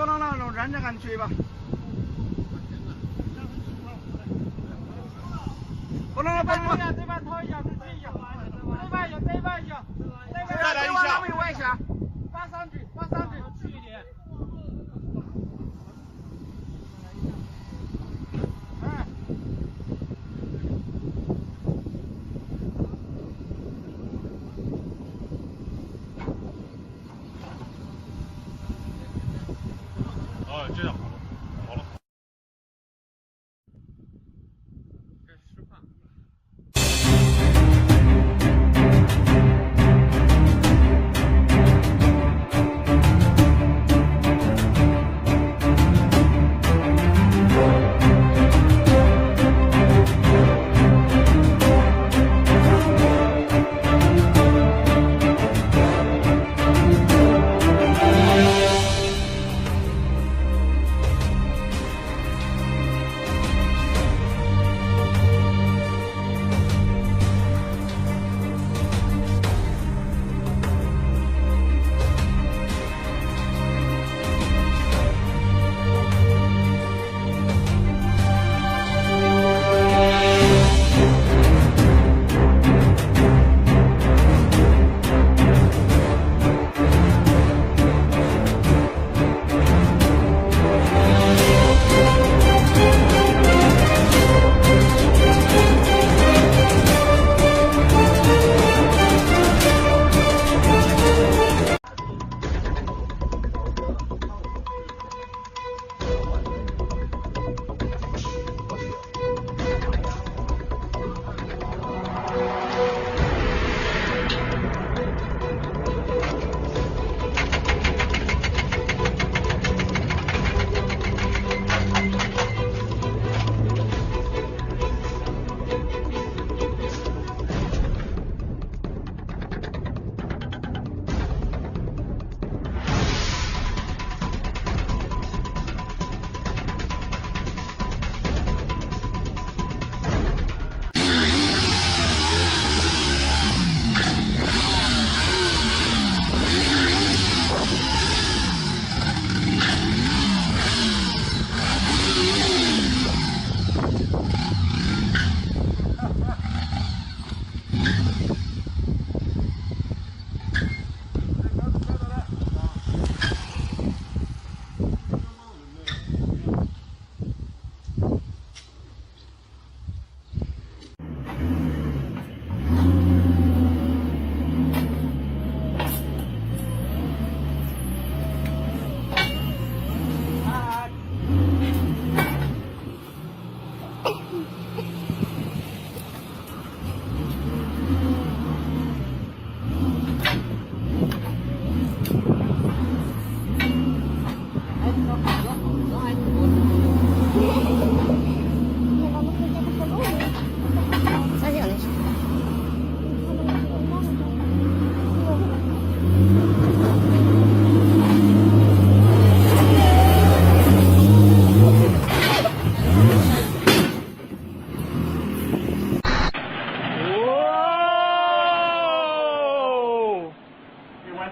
拖到那种人家敢追吧？不能不能，这边拖一下，这一下，这边有，这边有，再来一下，没有关系啊，放上去，放上去，去一点。哦，这样好了。这是实话。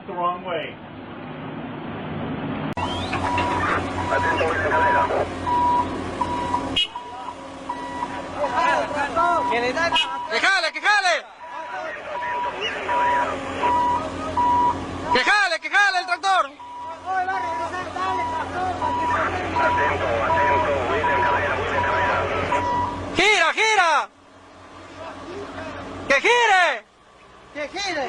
The wrong way. ¡Que jale, que jale! ¡Que jale, que jale el tractor! ¡Gira, gira! ¡Que gire! ¡Que gire!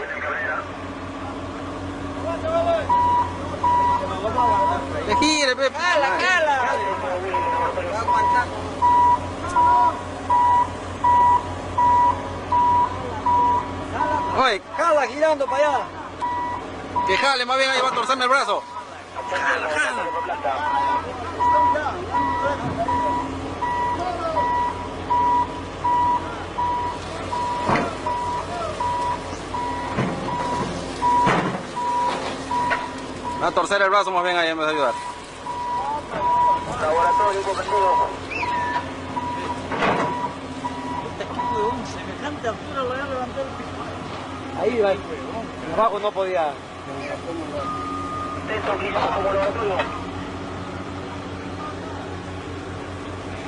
¡Que gire, Pepe! ¡Cala, cala! Oye, jala girando para allá. Que jale, más bien ahí va a torcerme el brazo. Jala, jala. Va a torcer el brazo más bien ahí en vez de ayudar. Laboratorio conmigo. Semejante altura lo voy a levantar el pico. Ahí va. Abajo no podía. Intento que como laboratorio.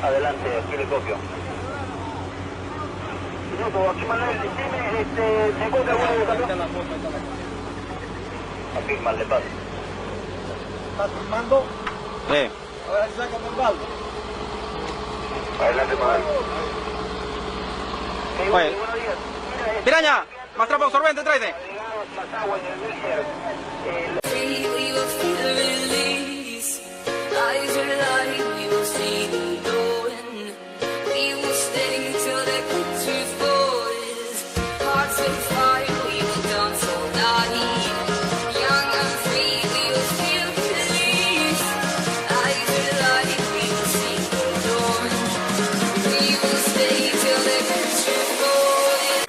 Adelante, aquí le copio. Minuto, aquí Manuel, dime, ¿se encuentra alguna ubicación? Afirma, le paso. ¿Estás filmando? Sí. A ver si saca el balde. Adelante, Manuel. Oye. Buenos días. Piraña, más trapo absorbente, tráete. Agregados más agua en el mixer. We will feel the release. Eyes are light, we will see them going. We will stay till the picture falls. Hearts of fire, we will dance all night. Young and free, we will feel the release. Eyes are light, we will see the dawn. We will stay till the picture falls.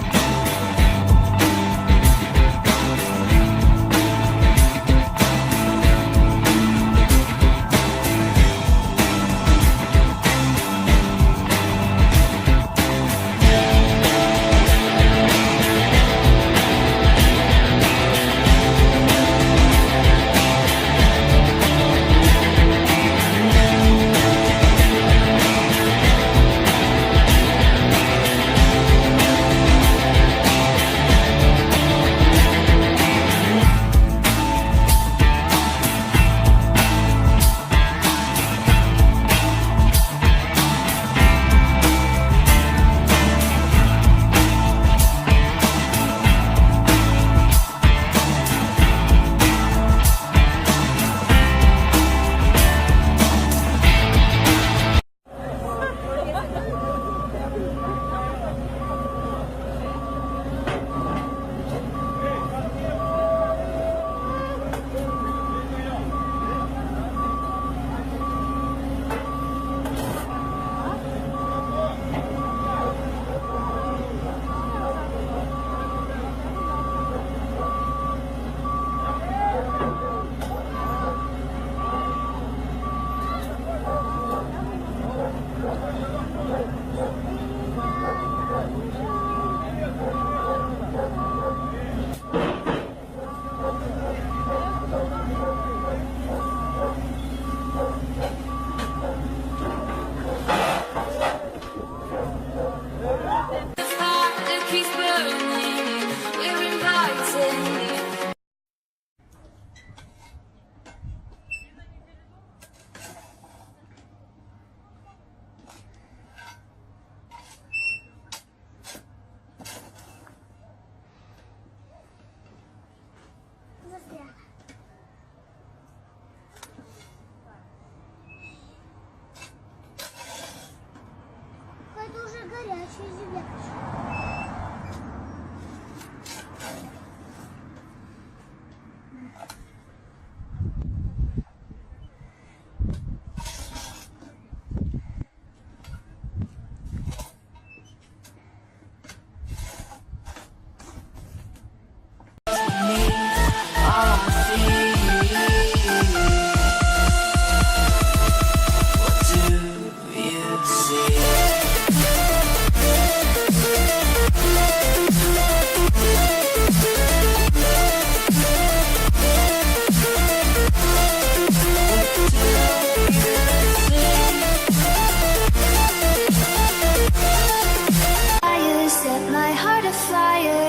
The fire keeps burning, we're inviting. Это уже горячая земля. Fire set my heart afire.